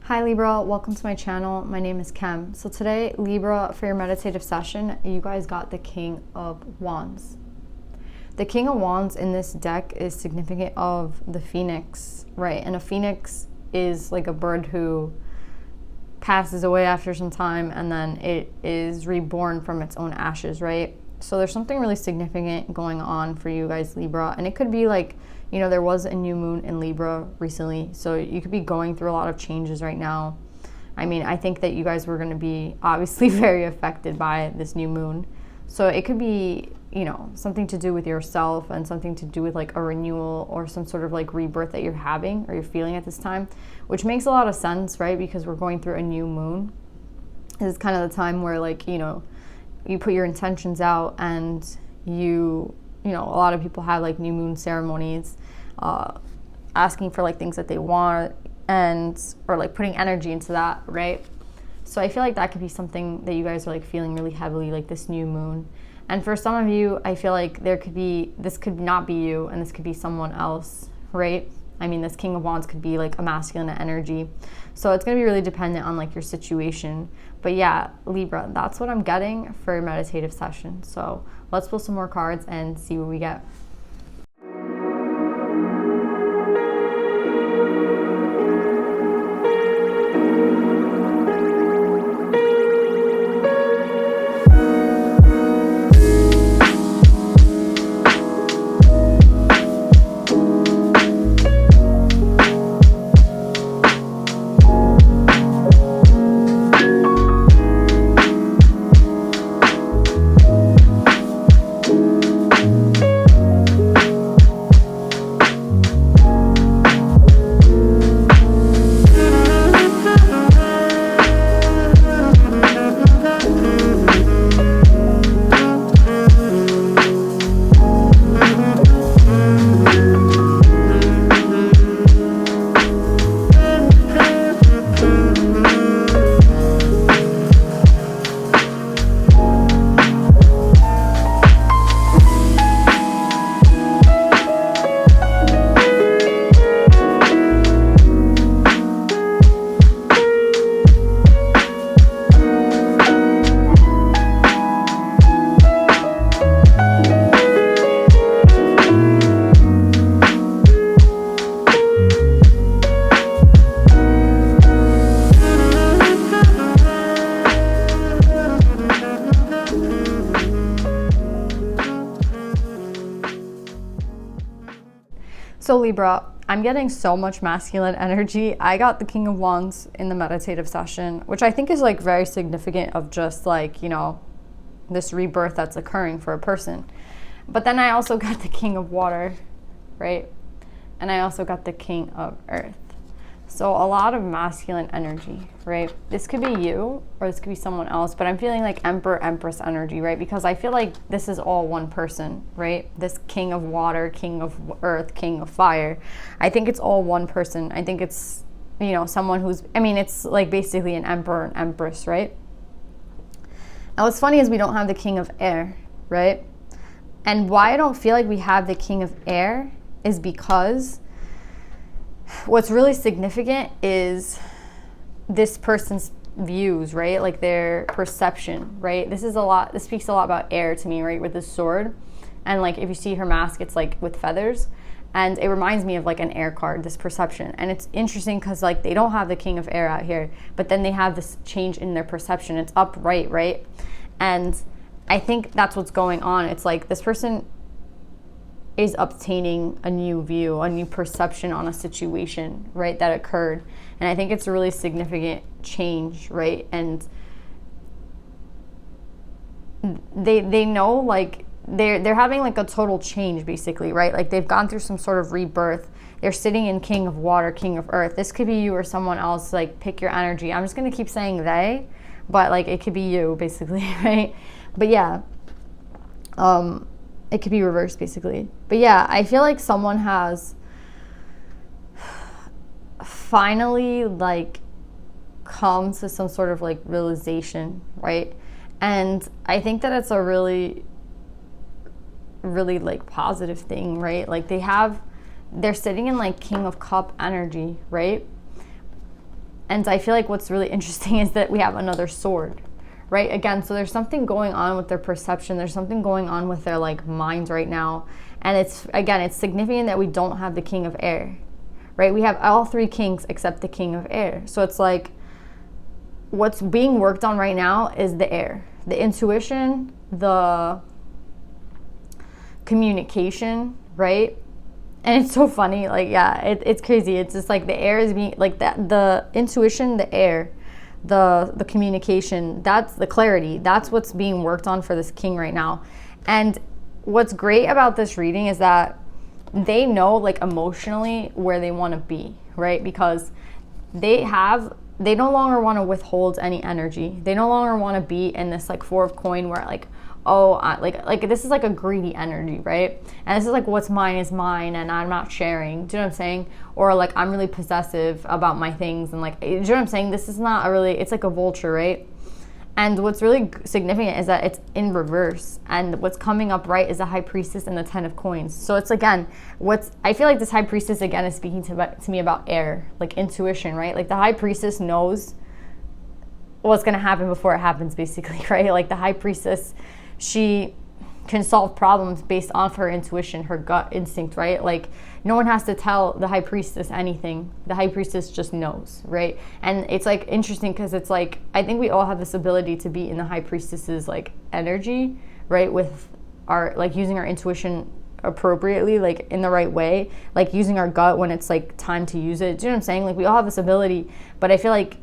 Hi Libra, welcome to my channel. My name is Kem. So today, Libra, for your meditative session, you guys got the King of Wands. The King of Wands in this deck is significant of the phoenix, right? And a phoenix is like a bird who passes away after some time and then it is reborn from its own ashes, right? So there's something really significant going on for you guys, Libra. And it could be like, you know, there was a new moon in Libra recently. So you could be going through a lot of changes right now. I mean, I think that you guys were going to be obviously very affected by this new moon. So it could be, you know, something to do with yourself and something to do with like a renewal or some sort of like rebirth that you're having or you're feeling at this time, which makes a lot of sense, right? Because we're going through a new moon. This is kind of the time where, like, you know, you put your intentions out and you know, a lot of people have like new moon ceremonies, asking for like things that they want or like putting energy into that, right? So I feel like that could be something that you guys are like feeling really heavily, like this new moon. And for some of you, I feel like this could not be you and this could be someone else, right? I mean, this King of Wands could be like a masculine energy. So it's going to be really dependent on like your situation. But yeah, Libra, that's what I'm getting for your meditative session. So let's pull some more cards and see what we get. So Libra, I'm getting so much masculine energy. I got the King of Wands in the meditative session, which I think is like very significant of just like, you know, this rebirth that's occurring for a person. But then I also got the King of Water, right? And I also got the King of Earth. So a lot of masculine energy, right? This could be you or this could be someone else, but I'm feeling like Emperor, Empress energy, right? Because I feel like this is all one person, right? This King of Water, King of Earth, King of Fire. I think it's all one person. I think it's, you know, someone who's, I mean, it's like basically an Emperor and Empress, right? Now what's funny is we don't have the King of Air, right? And why I don't feel like we have the King of Air is because what's really significant is this person's views, right? Like their perception, right? This speaks a lot about air to me, right? With the sword. And like if you see her mask, it's like with feathers. And it reminds me of like an air card, this perception. And it's interesting because like they don't have the King of Air out here, but then they have this change in their perception. It's upright, right? And I think that's what's going on. It's like this person is obtaining a new view, a new perception on a situation, right, that occurred. And I think it's a really significant change, right? And they know, like, they're having like a total change, basically, right? Like they've gone through some sort of rebirth. They're sitting in King of Water, King of Earth. This could be you or someone else. Like, pick your energy. I'm just gonna keep saying they, but like it could be you, basically, right? But yeah, it could be reversed, basically. But yeah, I feel like someone has finally like come to some sort of like realization, right? And I think that it's a really, really like positive thing, right? Like they're sitting in like King of Cup energy, right? And I feel like what's really interesting is that we have another sword, right? Again, so there's something going on with their perception. There's something going on with their like minds right now. And it's, again, it's significant that we don't have the king of air, right? We have all three kings except the king of air. So it's like what's being worked on right now is the air, the intuition, the communication, right? And it's so funny, like, yeah, it's crazy. It's just like the air is being like that, the intuition, the air, the communication, that's the clarity, that's what's being worked on for this king right now. And what's great about this reading is that they know like emotionally where they want to be, right? Because they no longer want to withhold any energy. They no longer want to be in this like four of coin where like, oh, like this is like a greedy energy, right? And this is like what's mine is mine and I'm not sharing. Do you know what I'm saying? Or like I'm really possessive about my things and like, do you know what I'm saying? This is not a really, it's like a vulture, right? And what's really significant is that it's in reverse. And what's coming up right is the high priestess and the 10 of coins. So it's, again, I feel like this high priestess, again, is speaking to me about air, like intuition, right? Like the high priestess knows what's going to happen before it happens, basically, right? Like the high priestess, she can solve problems based off her intuition, her gut instinct, right? Like no one has to tell the high priestess anything. The high priestess just knows, right? And it's like interesting because it's like, I think we all have this ability to be in the high priestess's like energy, right? With our, like using our intuition appropriately, like in the right way, like using our gut when it's like time to use it. Do you know what I'm saying? Like we all have this ability, but I feel like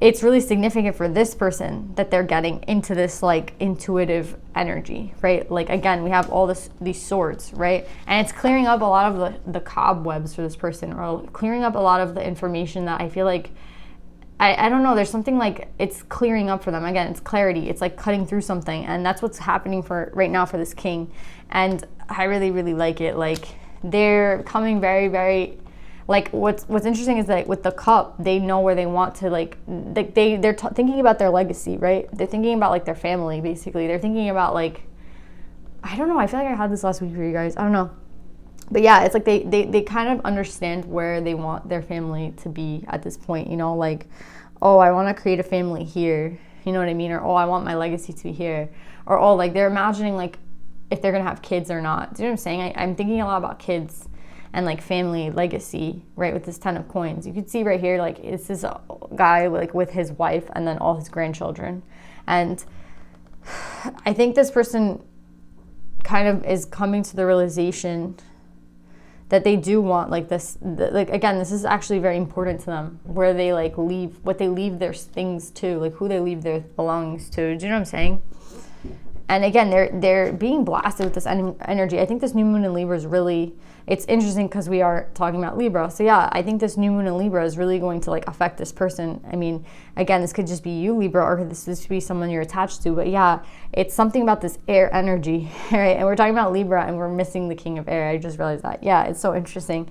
it's really significant for this person that they're getting into this like intuitive energy, right? Like again, we have all these swords, right? And it's clearing up a lot of the cobwebs for this person, or clearing up a lot of the information that I feel like, I don't know, there's something like it's clearing up for them. Again, it's clarity. It's like cutting through something, and that's what's happening for right now for this king. And I really, really like it. Like they're coming very, very, like what's interesting is that with the cup, they know where they want to they're thinking about their legacy, right? They're thinking about like their family, basically. They're thinking about like, I don't know, I feel like I had this last week for you guys, I don't know, but yeah, it's like they kind of understand where they want their family to be at this point, you know, like, oh, I want to create a family here, you know what I mean? Or oh, I want my legacy to be here, or oh, like they're imagining like if they're gonna have kids or not. Do you know what I'm saying? I'm thinking a lot about kids and like family legacy, right, with this 10 of coins. You can see right here, like it's this guy like with his wife and then all his grandchildren. And I think this person kind of is coming to the realization that they do want like this, like again, this is actually very important to them, where they like leave, what they leave their things to, like who they leave their belongings to. Do you know what I'm saying? And again, they're being blasted with this energy. I think this new moon in Libra is really, it's interesting because we are talking about Libra. So yeah, I think this new moon in Libra is really going to like affect this person. I mean, again, this could just be you, Libra, or this could be someone you're attached to. But yeah, it's something about this air energy, right? And we're talking about Libra and we're missing the king of air. I just realized that. Yeah, it's so interesting.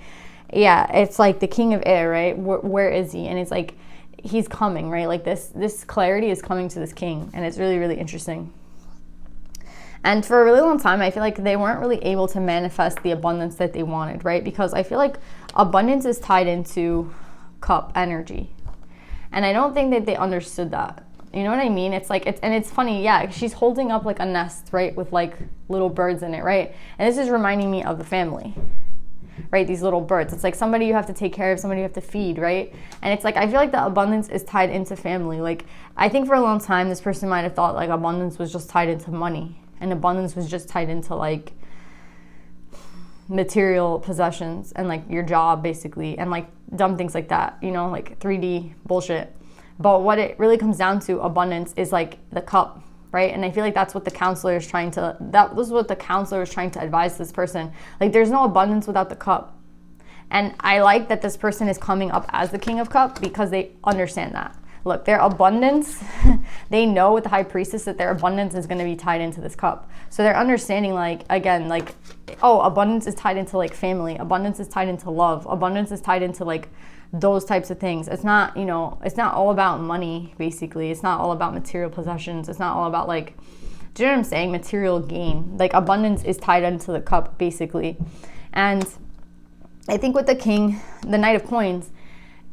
Yeah, it's like the king of air, right? Where is he? And it's like, he's coming, right? Like this clarity is coming to this king. And it's really, really interesting. And for a really long time, I feel like they weren't really able to manifest the abundance that they wanted, right? Because I feel like abundance is tied into cup energy. And I don't think that they understood that. You know what I mean? It's like, it's funny, yeah, she's holding up like a nest, right? With like little birds in it, right? And this is reminding me of the family, right? These little birds. It's like somebody you have to take care of, somebody you have to feed, right? And it's like, I feel like the abundance is tied into family. Like, I think for a long time, this person might have thought like abundance was just tied into money. And abundance was just tied into like material possessions and like your job, basically, and like dumb things like that, you know, like 3D bullshit. But what it really comes down to, abundance, is like the cup, right? And I feel like that's what the counselor is trying to, this is what the counselor is trying to advise this person. Like there's no abundance without the cup. And I like that this person is coming up as the king of cup because they understand that. Look, their abundance, they know with the high priestess that their abundance is going to be tied into this cup. So they're understanding, like, again, like, oh, abundance is tied into like family. Abundance is tied into love. Abundance is tied into like those types of things. It's not, you know, it's not all about money, basically. It's not all about material possessions. It's not all about like, do you know what I'm saying? Material gain. Like abundance is tied into the cup, basically. And I think with the king, the knight of coins,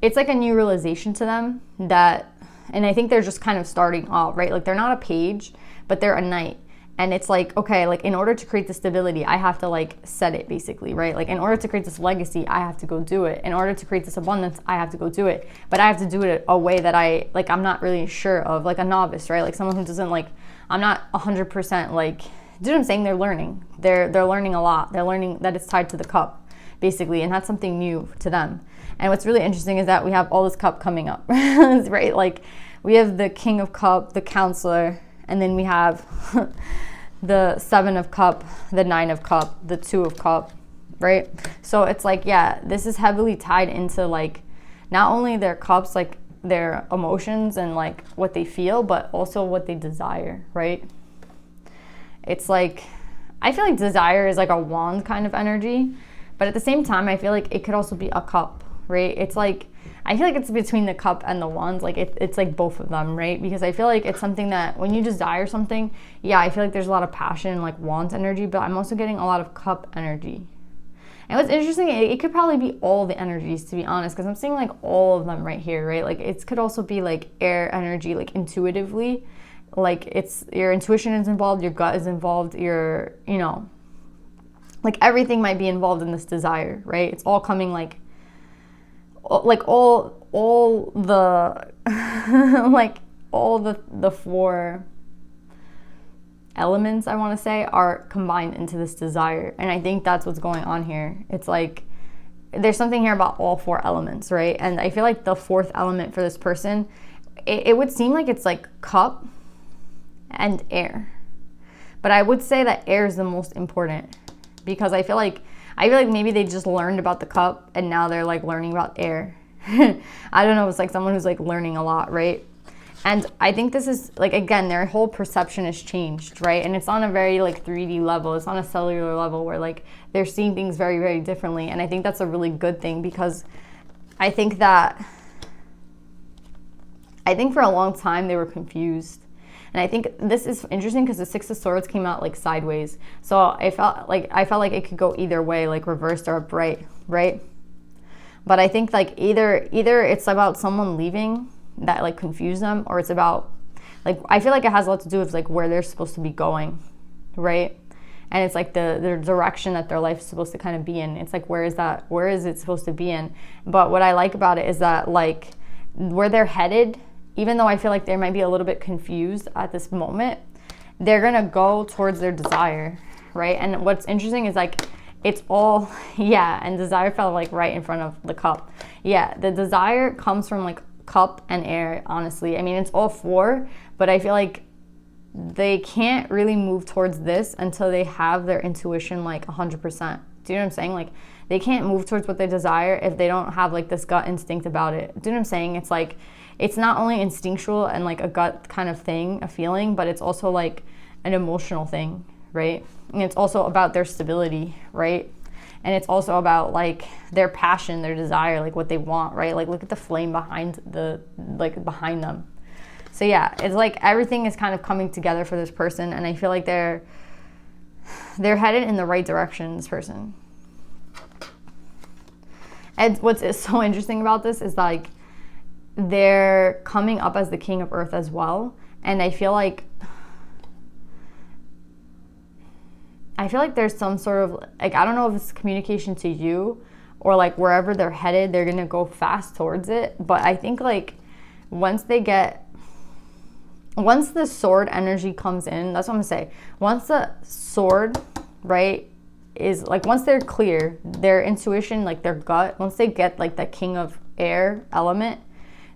it's like a new realization to them that, and I think they're just kind of starting off, right? Like they're not a page, but they're a knight. And it's like, okay, like in order to create the stability, I have to like set it basically, right? Like in order to create this legacy, I have to go do it. In order to create this abundance, I have to go do it. But I have to do it a way that I'm not really sure of, like a novice, right? Like someone who doesn't like, I'm not 100% like, do you know what I'm saying? They're learning. They're learning a lot. They're learning that it's tied to the cup, basically, and that's something new to them. And what's really interesting is that we have all this cup coming up, right? Like we have the King of Cup, the Counselor, and then we have the 7 of Cup, the 9 of Cup, the 2 of Cup, right? So it's like, yeah, this is heavily tied into like not only their cups, like their emotions and like what they feel, but also what they desire, right? It's like, I feel like desire is like a wand kind of energy, but at the same time, I feel like it could also be a cup, right? It's like, I feel like it's between the cup and the wands, like it's like both of them, right? Because I feel like it's something that when you desire something, yeah, I feel like there's a lot of passion and like wands energy, but I'm also getting a lot of cup energy. And what's interesting, it could probably be all the energies, to be honest, because I'm seeing like all of them right here, right? Like it could also be like air energy, like intuitively, like it's your intuition is involved, your gut is involved, your, you know, like everything might be involved in this desire, right? It's all coming like all the like all the 4 elements, I want to say, are combined into this desire. And I think that's what's going on here. It's like there's something here about all 4 elements, right? And I feel like the 4th element for this person, it would seem like it's like cup and air, but I would say that air is the most important, because I feel like maybe they just learned about the cup and now they're like learning about air. I don't know, it's like someone who's like learning a lot, right? And I think this is like, again, their whole perception has changed, right? And it's on a very like 3D level, it's on a cellular level where like they're seeing things very, very differently. And I think that's a really good thing, because I think for a long time they were confused. And I think this is interesting because the 6 of Swords came out like sideways. So I felt like it could go either way, like reversed or upright, right? But I think like either it's about someone leaving that like confused them, or it's about like, I feel like it has a lot to do with like where they're supposed to be going, right? And it's like the direction that their life is supposed to kind of be in. It's like, where is it supposed to be in? But what I like about it is that like where they're headed, even though I feel like they might be a little bit confused at this moment, they're gonna go towards their desire, right? And what's interesting is like, it's all, yeah, and desire fell like right in front of the cup. Yeah, the desire comes from like cup and air, honestly. I mean, it's all 4, but I feel like they can't really move towards this until they have their intuition like 100%. Do you know what I'm saying? Like, they can't move towards what they desire if they don't have like this gut instinct about it. Do you know what I'm saying? It's like, it's not only instinctual and like a gut kind of thing, a feeling, but it's also like an emotional thing, right? And it's also about their stability, right? And it's also about like their passion, their desire, like what they want, right? Like look at the flame behind behind them. So yeah, it's like everything is kind of coming together for this person, and I feel like they're headed in the right direction, this person. And what's so interesting about this is like they're coming up as the King of Earth as well. And I feel like there's some sort of like, I don't know if it's communication to you or like wherever they're headed, they're gonna go fast towards it. But I think like once the sword energy comes in, that's what I'm gonna say. Once the sword, right, is like, once they're clear, their intuition, like their gut, once they get like the King of Air element,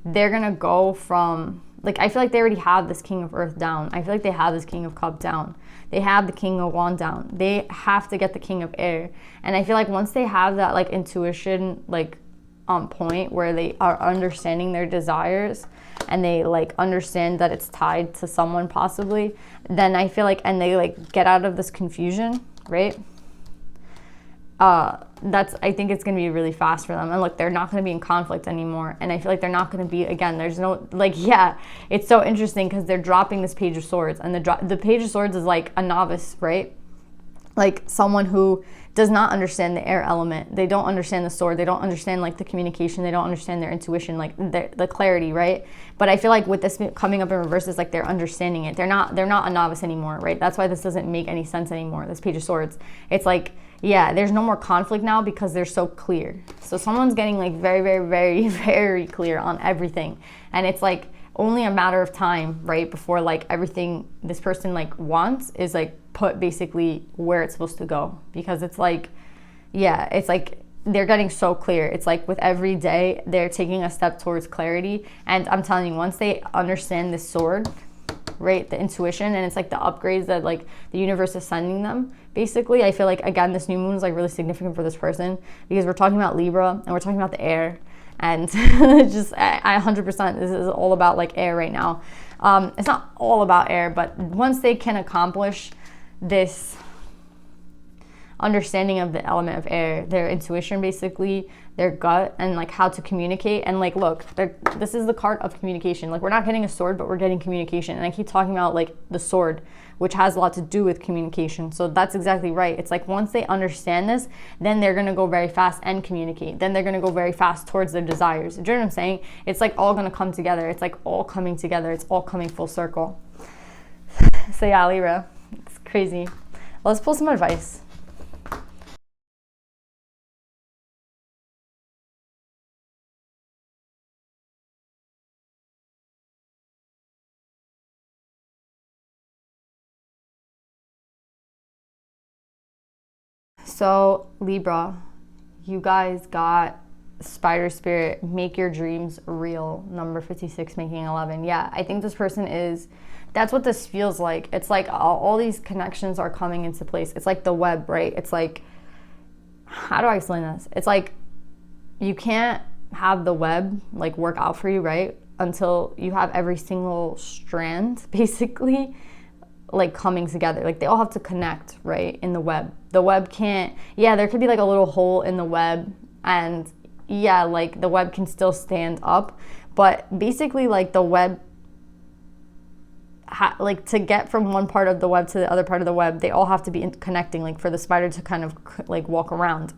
they're gonna go from, like, I feel like they already have this King of Earth down. I feel like they have this King of Cup down. They have the King of Wand down. They have to get the King of Air. And I feel like once they have that like intuition like on point where they are understanding their desires and they like understand that it's tied to someone possibly, then I feel like, and they like get out of this confusion, right? I think it's going to be really fast for them. And look, they're not going to be in conflict anymore. And I feel like they're not going to be, again, there's no, like, yeah, it's so interesting because they're dropping this Page of Swords. And the Page of Swords is like a novice, right? like someone who does not understand the air element. They don't understand the sword. They don't understand like the communication. They don't understand their intuition, like the clarity, right? But I feel like with this coming up in reverse, is like they're understanding it. They're not a novice anymore, right? That's why this doesn't make any sense anymore. This Page of Swords. It's like, yeah, there's no more conflict now because they're so clear. So someone's getting like very, very, very, very clear on everything. And it's like only a matter of time, right, before like everything this person like wants is like put basically where it's supposed to go. Because it's like, yeah, it's like they're getting so clear. It's like with every day they're taking a step towards clarity. And I'm telling you, once they understand this sword, right, the intuition, and it's like the upgrades that like the universe is sending them, basically, I feel like, again, this new moon is like really significant for this person, because we're talking about Libra and we're talking about the air. And just I 100%, this is all about like air right now. It's not all about air, but once they can accomplish this understanding of the element of air, their intuition, basically, their gut, and like how to communicate. And like, look, this is the card of communication. Like, we're not getting a sword, but we're getting communication. And I keep talking about like the sword, which has a lot to do with communication. So that's exactly right. It's like once they understand this, then they're going to go very fast and communicate. Then they're going to go very fast towards their desires. Do you know what I'm saying? It's like all going to come together. It's like all coming together. It's all coming full circle. So yeah, Libra, it's crazy. Let's pull some advice. So Libra, you guys got Spider Spirit, make your dreams real, number 56, making 11. Yeah, I think this person is, that's what this feels like. It's like all these connections are coming into place. It's like the web, right? It's like, how do I explain this? It's like you can't have the web like work out for you, right? Until you have every single strand basically like coming together. Like they all have to connect, right, in the web. The web can't, yeah, there could be like a little hole in the web, and yeah, like the web can still stand up, but basically like the web, like to get from one part of the web to the other part of the web, they all have to be connecting, like for the spider to kind of like walk around.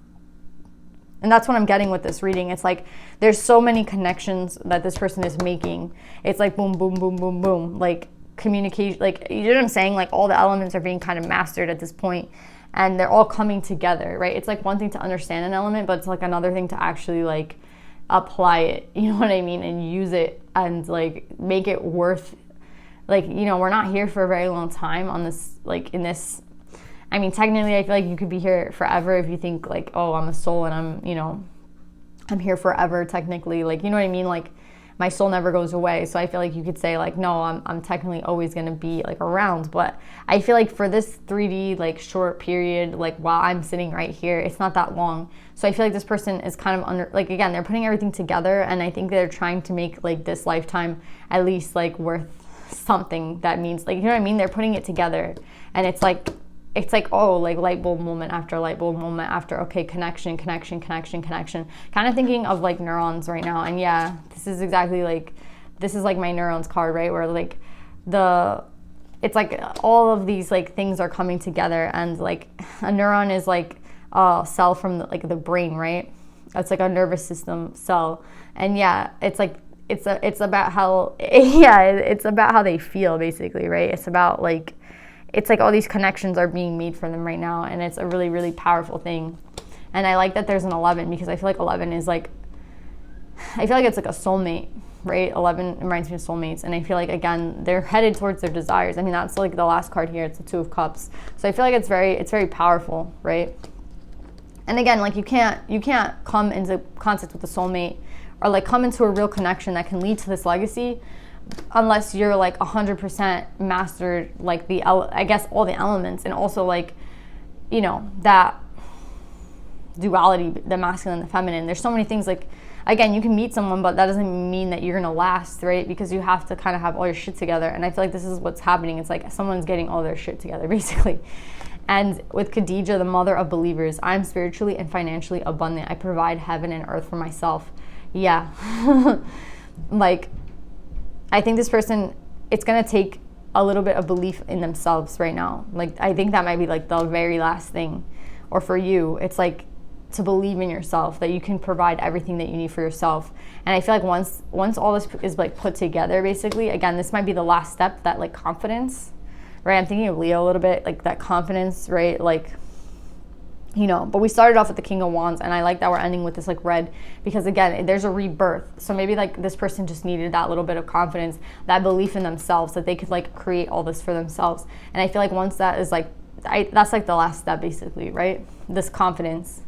And that's what I'm getting with this reading. It's like there's so many connections that this person is making. It's like boom, boom, boom, boom, boom, like communication, like, you know what I'm saying? Like all the elements are being kind of mastered at this point, and they're all coming together, right? It's like one thing to understand an element, but it's like another thing to actually like apply it, you know what I mean, and use it and like make it worth, like, you know, we're not here for a very long time on this, like in this, I mean, technically I feel like you could be here forever if you think like, oh, I'm a soul and I'm, you know, I'm here forever technically, like, you know what I mean, like my soul never goes away. So I feel like you could say like, no, I'm technically always going to be like around. But I feel like for this 3D like short period, like while I'm sitting right here, it's not that long. So I feel like this person is kind of under, like, again, they're putting everything together, and I think they're trying to make like this lifetime at least like worth something. That means, like, you know what I mean? They're putting it together, and it's like, oh, like light bulb moment after light bulb moment after, okay, connection, connection, connection, connection. Kind of thinking of like neurons right now. And yeah, this is exactly like, this is like my neurons card, right? Where like it's like all of these like things are coming together, and like a neuron is like a cell from like the brain, right? It's like a nervous system cell. And yeah, it's like, it's about how, yeah, it's about how they feel basically, right? It's about like, it's like all these connections are being made for them right now, and it's a really, really powerful thing. And I like that there's an 11, because I feel like 11 is like, I feel like it's like a soulmate, right? 11 reminds me of soulmates, and I feel like, again, they're headed towards their desires. I mean, that's like the last card here, it's the Two of Cups. So I feel like it's very powerful, right? And again, like you can't come into contact with a soulmate or like come into a real connection that can lead to this legacy unless you're like 100% mastered like I guess all the elements, and also like, you know, that duality, the masculine and the feminine. There's so many things, like, again, you can meet someone, but that doesn't mean that you're gonna last, right? Because you have to kind of have all your shit together. And I feel like this is what's happening. It's like someone's getting all their shit together basically. And with Khadija, the mother of believers, I'm spiritually and financially abundant. I provide heaven and earth for myself. Yeah. Like, I think this person, it's going to take a little bit of belief in themselves right now. Like, I think that might be like the very last thing. Or for you, it's like to believe in yourself, that you can provide everything that you need for yourself. And I feel like once all this is like put together, basically, again, this might be the last step, that like confidence, right? I'm thinking of Leo a little bit, like that confidence, right? Like, you know, but we started off with the King of Wands, and I like that we're ending with this like red, because again, there's a rebirth. So maybe like this person just needed that little bit of confidence, that belief in themselves, that they could like create all this for themselves. And I feel like once that is like, that's like the last step, basically, right? This confidence.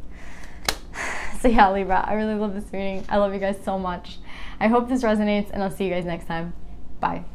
So yeah, Libra, I really love this reading. I love you guys so much. I hope this resonates, and I'll see you guys next time. Bye.